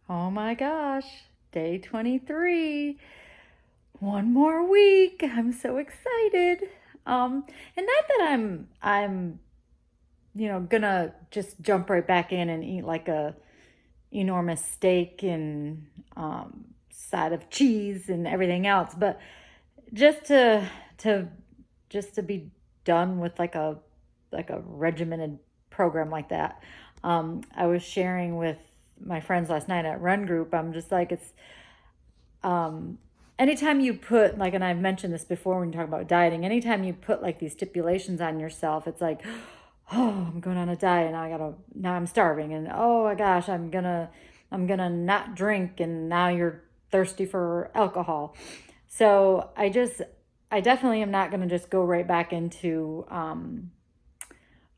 Oh my gosh, day 23. One more week. I'm so excited. And not that I'm gonna just jump right back in and eat like a enormous steak and side of cheese and everything else, but just to just to be done with like a regimented program like that. I was sharing with my friends last night at Run Group. I'm just like um, anytime you put like, and I've mentioned this before when you talk about dieting, anytime you put like these stipulations on yourself, it's like, oh, I'm going on a diet and now I'm starving, and oh my gosh, I'm gonna not drink, and now you're thirsty for alcohol. So I definitely am not gonna just go right back into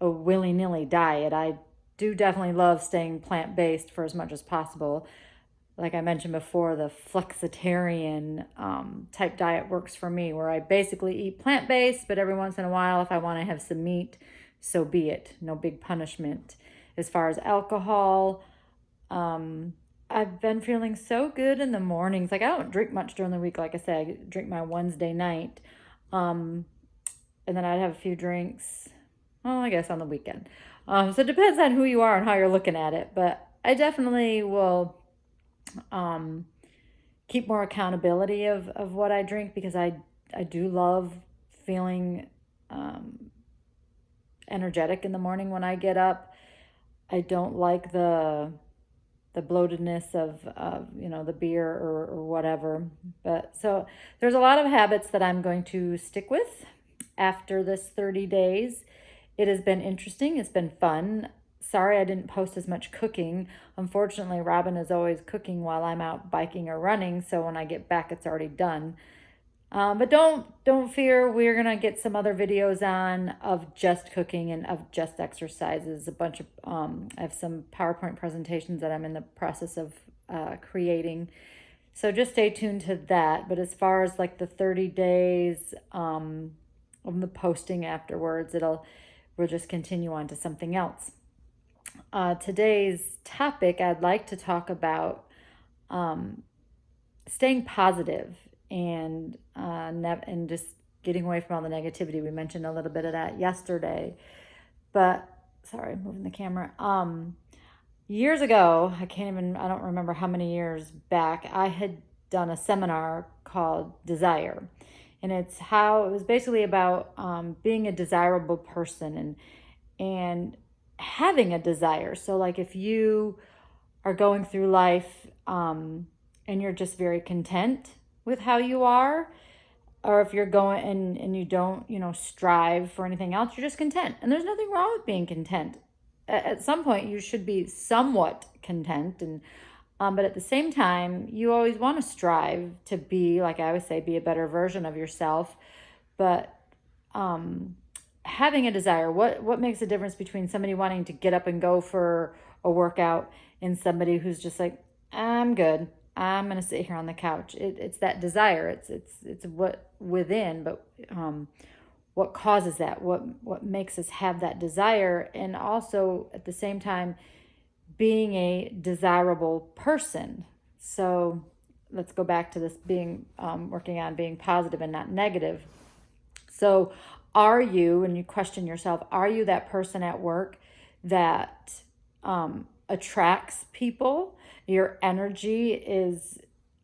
a willy nilly diet. I do definitely love staying plant based for as much as possible. Like I mentioned before, the flexitarian type diet works for me, where I basically eat plant based, but every once in a while, if I want to have some meat, so be it. No big punishment. As far as alcohol, um, I've been feeling so good in the mornings. Like I don't drink much during the week. Like I said, I drink my Wednesday night. Um, and then I'd have a few drinks, well, I guess on the weekend. So it depends on who you are and how you're looking at it. But I definitely will um, keep more accountability of what I drink, because I do love feeling energetic in the morning when I get up. I don't like the bloatedness of the beer or whatever. But so there's a lot of habits that I'm going to stick with after this 30 days. It has been interesting. It's been fun. Sorry I didn't post as much cooking. Unfortunately, Robin is always cooking while I'm out biking or running, so when I get back, it's already done. But don't fear. We're gonna get some other videos on of just cooking and of just exercises. I have some PowerPoint presentations that I'm in the process of creating. So just stay tuned to that. But as far as like the 30 days of the posting afterwards, we'll just continue on to something else. Today's topic, I'd like to talk about um, staying positive and just getting away from all the negativity. We mentioned a little bit of that yesterday, but sorry, moving the camera. Years ago, I don't remember how many years back, I had done a seminar called Desire. And it was basically about being a desirable person and having a desire. So, like, if you are going through life and you're just very content with how you are, or if you're going and you don't, strive for anything else, you're just content. And there's nothing wrong with being content. At some point, you should be somewhat content, and but at the same time, you always want to strive to be, like I always say, be a better version of yourself. But um, having a desire, what makes a difference between somebody wanting to get up and go for a workout and somebody who's just like, I'm good, I'm gonna sit here on the couch? It's that desire. It's what within, but what causes that? What makes us have that desire? And also at the same time, being a desirable person. So let's go back to this being working on being positive and not negative. So are you, and you question yourself, are you that person at work that attracts people? Your energy is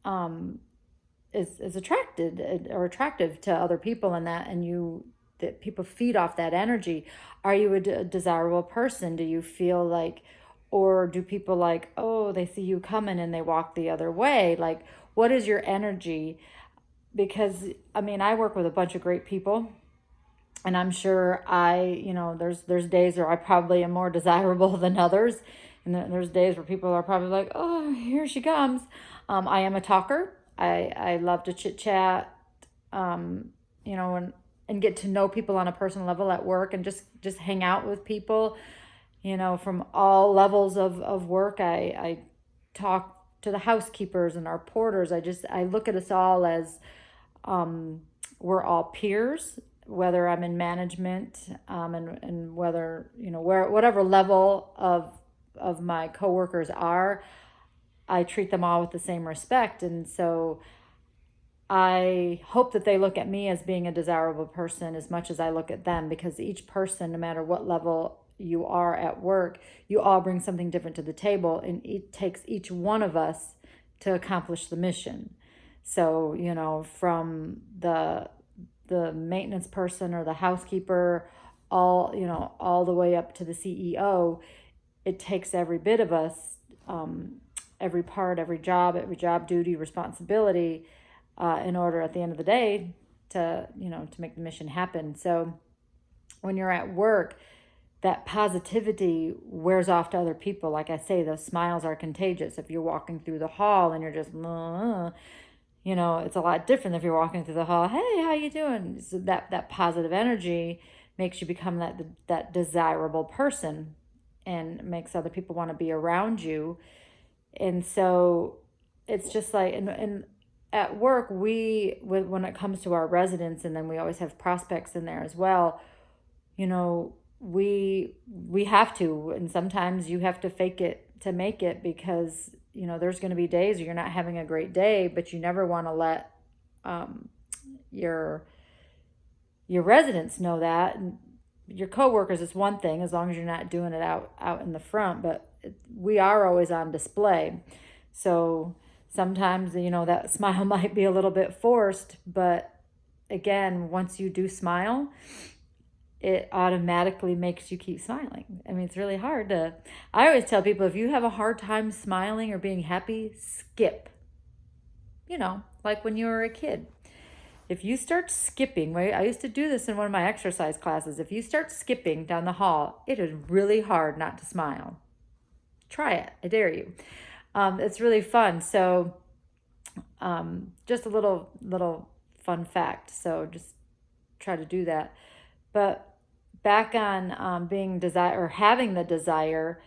attracted or attractive to other people, and that people feed off that energy. Are you a desirable person? Do you feel like, or do people like, oh, they see you coming and they walk the other way? Like, what is your energy? Because I mean, I work with a bunch of great people, and I'm sure there's days where I probably am more desirable than others, and there's days where people are probably like, oh, here she comes. I am a talker. I love to chit chat, and get to know people on a personal level at work, and just hang out with people, from all levels of work. I talk to the housekeepers and our porters. I look at us all as we're all peers, whether I'm in management, and whether, whatever level of my coworkers are. I treat them all with the same respect. And so I hope that they look at me as being a desirable person as much as I look at them, because each person, no matter what level you are at work, you all bring something different to the table, and it takes each one of us to accomplish the mission. So, from the maintenance person or the housekeeper, all the way up to the CEO, it takes every bit of us, every part, every job duty, responsibility, in order at the end of the day to make the mission happen. So when you're at work, that positivity wears off to other people. Like I say, those smiles are contagious. If you're walking through the hall and you're just, it's a lot different if you're walking through the hall. Hey, how you doing? So that positive energy makes you become that desirable person, and makes other people want to be around you. And so it's just like, and at work, when it comes to our residents, and then we always have prospects in there as well, we have to, and sometimes you have to fake it to make it, because there's going to be days where you're not having a great day, but you never want to let your residents know that. And your coworkers is one thing, as long as you're not doing it out in the front, but we are always on display. So sometimes that smile might be a little bit forced, but again, once you do smile, it automatically makes you keep smiling. I mean, it's really hard I always tell people, if you have a hard time smiling or being happy, skip. Like when you were a kid. If you start skipping, right? I used to do this in one of my exercise classes. If you start skipping down the hall, it is really hard not to smile. Try it. I dare you. It's really fun. So just a little fun fact. So just try to do that. But back on being desire, or having the desire.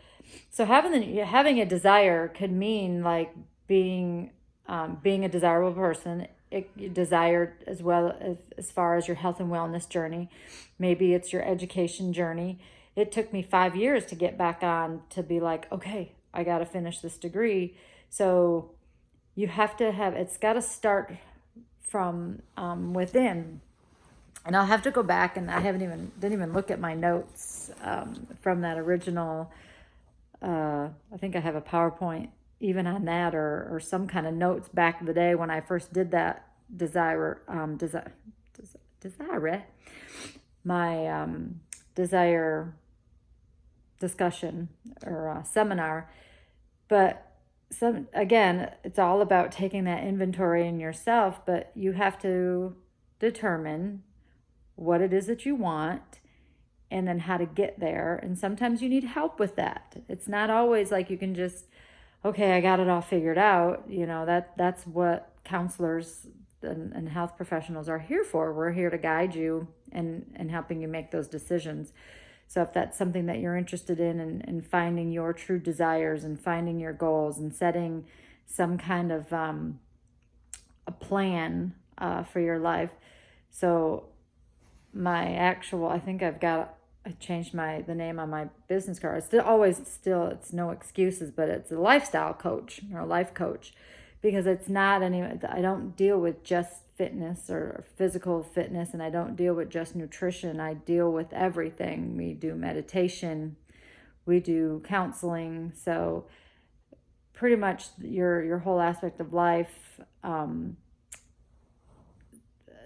So having a desire could mean like being a desirable person. It desired as well as far as your health and wellness journey. Maybe it's your education journey. It took me 5 years to get back on to be like, okay, I got to finish this degree. So you have to it's got to start from within. And I'll have to go back, and I didn't even look at my notes from that original. I think I have a PowerPoint even on that, or some kind of notes back in the day when I first did that desire my desire discussion or seminar. But again, it's all about taking that inventory in yourself, but you have to determine what it is that you want, and then how to get there. And sometimes you need help with that. It's not always like you can just, okay, I got it all figured out. That's what counselors and health professionals are here for. We're here to guide you and helping you make those decisions. So if that's something that you're interested in, and finding your true desires, and finding your goals, and setting some kind of a plan for your life. So I think I changed the name on my business card. It's no excuses, but it's a lifestyle coach or a life coach, because I don't deal with just fitness or physical fitness, and I don't deal with just nutrition. I deal with everything. We do meditation, we do counseling. So pretty much your whole aspect of life,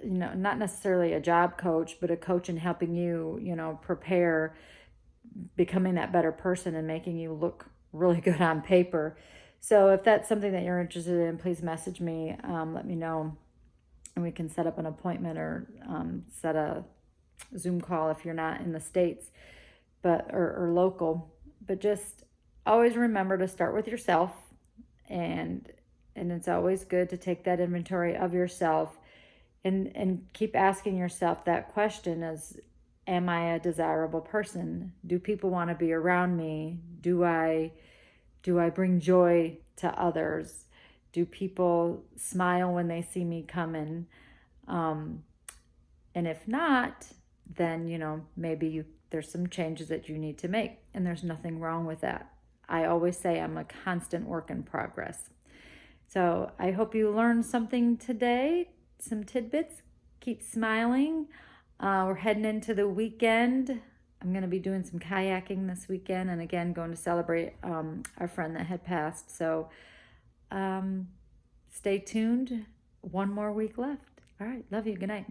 not necessarily a job coach, but a coach in helping you, prepare, becoming that better person, and making you look really good on paper. So if that's something that you're interested in, please message me, let me know, and we can set up an appointment, or set a Zoom call if you're not in the States, or local. But just always remember to start with yourself, and it's always good to take that inventory of yourself, and keep asking yourself that question: am I a desirable person? Do people want to be around me? Do I bring joy to others? Do people smile when they see me coming? And if not, then maybe there's some changes that you need to make, and there's nothing wrong with that. I always say I'm a constant work in progress. So I hope you learned something today, some tidbits. Keep smiling. We're heading into the weekend. I'm going to be doing some kayaking this weekend, and again, going to celebrate our friend that had passed. So stay tuned. One more week left. All right. Love you. Good night.